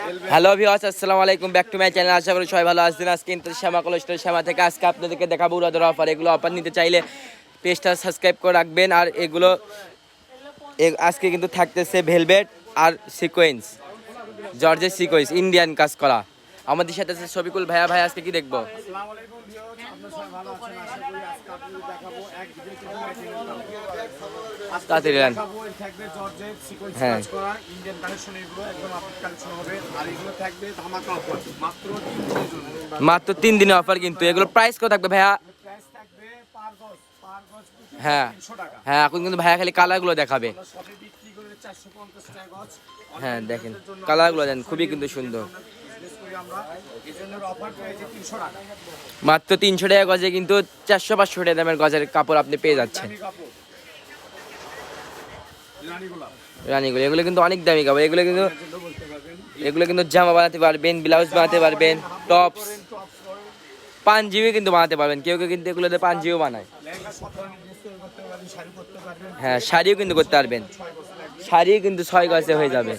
Hello viewers, আসসালামু আলাইকুম, back to my channel. আশা করি সবাই ভালো আছেন। আজকে কিন্তু শ্যামা কলেস্টোর শ্যামা থেকে আজকে আপনাদেরকে দেখাবো উড়াদোড়া অফার। এগুলো অফার নিতে চাইলে পেজটা সাবস্ক্রাইব করে রাখবেন। আর এগুলো আজকে কিন্তু থাকতেছে ভেলভেট আর সিকোয়েন্স, জর্জের সিকোয়েন্স, ইন্ডিয়ান কাজ করা। আমাদের সাথে আছে শফিকুল ভাইয়া। ভাই আজকে কি দেখবো? আসসালামু আলাইকুম ভিউয়ার্স, আপনারা সবাই ভালো আছেন। আশা করি আজকে আপনাদের দেখাবো এক তাড়াতাড়ি রান। দেখাবো এর থাকবে জর্জেট সিকোয়েন্স হ্যাঁ। কাজ করা ইন্ডিয়ান কালেকশন, এগুলো একদম আপডেট কালেকশন হবে। আর এগুলো থাকবে ধামাকা অফার মাত্র 3 দিনের জন্য। মাত্র 3 দিনের অফার। কিন্তু এগুলো প্রাইস কত থাকবে ভাইয়া? প্রাইস থাকবে পার গজ হ্যাঁ 300 টাকা। হ্যাঁ, এখন কিন্তু ভাইয়া খালি কালারগুলো দেখাবে। আমরা শপে বিক্রি করে 450 টাকা গজ। হ্যাঁ দেখেন কালারগুলো দেন, খুবই কিন্তু সুন্দর। বিজনেস করি আমরা, এই জন্য অফার পেয়েছি 300 টাকা। মাত্র 300 টাকা গজে কিন্তু 400-500 টাকা দামের গজের কাপড় আপনি পেয়ে যাচ্ছেন। দামি কাপড় রানী গোলাপ রানীগুলো এগুলো কিন্তু অনেক দামি কাপড়। এগুলো কিন্তু জন্য বলতে পারবেন। জামা বানাতে পারবেন, ব্লাউজ বানাতে পারবেন, টপস, টপস করেন, পাঞ্জাবিও কিন্তু বানাতে পারবেন। কেউ কেউ কিন্তু এগুলোতে পাঞ্জাবিও বানায়। লেহেঙ্গা সব ধরনের ড্রেস তৈরি করতে পারবেন, শাড়ি করতে পারবেন। হ্যাঁ, শাড়িও কিন্তু করতে পারবেন। শাড়িও কিন্তু 6 গজে হয়ে যাবে।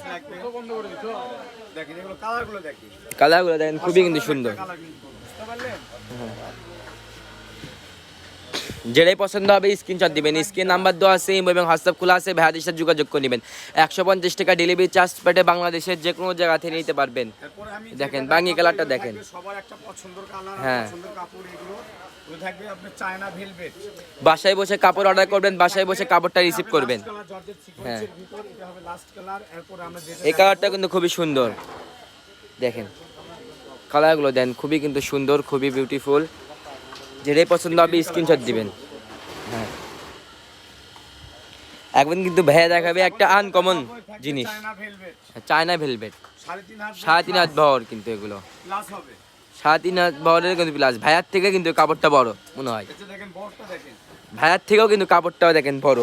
দেখেন এগুলো কালারগুলো দেখেন, কালারগুলো দেখেন খুবই কিন্তু সুন্দর। কালার কিন্তু বুঝতে পারলেন। যেটাই পছন্দ হবে স্ক্রিনশট দিবেন। স্ক্রিন নাম্বার দেওয়া আছে এবং হোয়াটসঅ্যাপ খোলা আছে, ভাইয়াদের সাথে যোগাযোগ করে নেবেন। 150 টাকা ডেলিভারি চার্জ পেটে বাংলাদেশের যে কোনো জায়গা থেকে নিতে পারবেন। তারপরে আমি দেখেন বাঙ্গি কালারটা দেখেন। সবার একটা পছন্দের কালার, হ্যাঁ। পছন্দের কাপড়, এগুলো থাকবে আপনার চায়না ভেলভেট। বাসায় বসে কাপড় অর্ডার করবেন, বাসায় বসে কাপড়টা রিসিভ করবেন। কালার জর্জেট হ্যাঁ। সিকোয়েন্সের ভিতর এটা হবে লাস্ট কালার। এরপর আমরা যেটা এই কালারটা কিন্তু খুবই সুন্দর। দেখেন কালারগুলো দেন, খুবই কিন্তু সুন্দর, খুবই বিউটিফুল। যেটাই পছন্দ হবে স্ক্রিনশট দিবেন। হ্যাঁ, একদিন কিন্তু ভাইয়া দেখাবে একটা আনকমন জিনিস, চায়না ভেলভেট চায়না ভেলভেট। 3.5 3.5 হাত বহর কিন্তু এগুলো প্লাস হবে। 3.5 হাত বহরের কিন্তু প্লাস। ভাইয়ার থেকে কিন্তু কাপড়টা বড় মনে হয়। এটা দেখেন বড়টা দেখেন, ভাইয়ার থেকেও কিন্তু কাপড়টাও দেখেন বড়।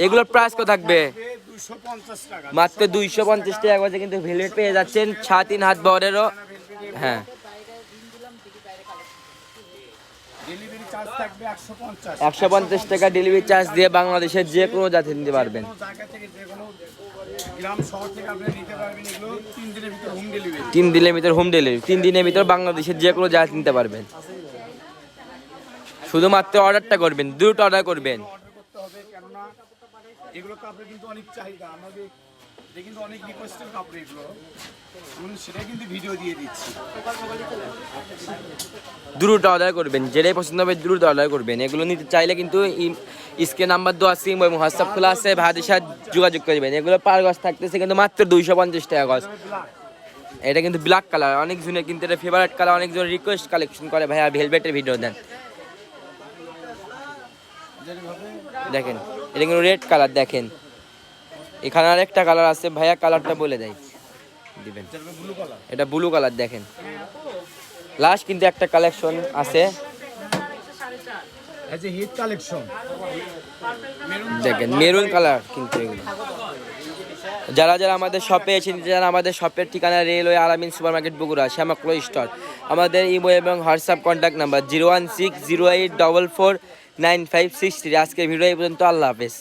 এগুলোর প্রাইস কত থাকবে? 250 টাকা। মাত্র 250 টাকা করে কিন্তু ভেলভেট পেয়ে যাচ্ছেন 3.5 হাত বহরেরও। হ্যাঁ, ডেলিভারি চার্জ থাকবে 150 150 টাকা ডেলিভারি চার্জ দিয়ে বাংলাদেশের যে কোনো জাতি নিতে পারবেন। কোনো জায়গা থেকে, যে কোনো গ্রাম শহর থেকে আপনি নিতে পারবেন। এগুলো 3 দিনের ভিতর হোম ডেলিভারি। 3 দিনের ভিতর হোম ডেলিভারি। 3 দিনের ভিতর বাংলাদেশের যে কোনো জায়গা নিতে পারবেন। শুধুমাত্র অর্ডারটা করবেন, দ্রুত অর্ডার করবেন। অর্ডার করতে হবে, কেননা এগুলো কাপড় কিন্তু অনেক চাহিদা আমাদের, এটা কিন্তু অনেক রিকোয়েস্টের কাপড় এগুলো। আমি সেটা কিন্তু ভিডিও দিয়ে দিচ্ছি। দ্রুত অর্ডার করবেন, যেটাই পছন্দ হবে দ্রুত অর্ডার করবেন। এগুলো নিতে চাইলে কিন্তু স্ক্রিন নাম্বার দেওয়া আছে এবং হোয়াটসঅ্যাপ খোলা আছে, ভাইয়াদের সাথে যোগাযোগ করবেন। এগুলো পার গজ থাকতেছে কিন্তু মাত্র 250 টাকা গজ। এটা কিন্তু ব্ল্যাক কালার, অনেকজনের কিন্তু এটা ফেভারিট কালার, অনেকজন রিকোয়েস্ট কালেকশন করে ভাইয়া ভেলভেটের ভিডিও দেন। দেখেন এটা কিন্তু রেড কালার। দেখেন এখানে আর একটা কালার আছে, ভাইয়া কালারটা বলে দেয় দিবেন। ব্লু কালার, এটা ব্লু কালার। দেখেন লাস্ট কিন্তু একটা কালেকশন আছে, এই যে হিট কালেকশন দেখেন মেরুন কালার। কিন্তু এগুলো যারা যারা আমাদের শপে এসে নিতে চান, আমাদের শপের ঠিকানা রেলওয়ে আলামিন সুপার মার্কেট বগুড়া, শ্যামা ক্লোথ স্টোর। আমাদের ইমো এবং হোয়াটসঅ্যাপ কন্ট্যাক্ট নাম্বার 01608449563। আজকের ভিডিও এই পর্যন্ত। আল্লাহ হাফেজ।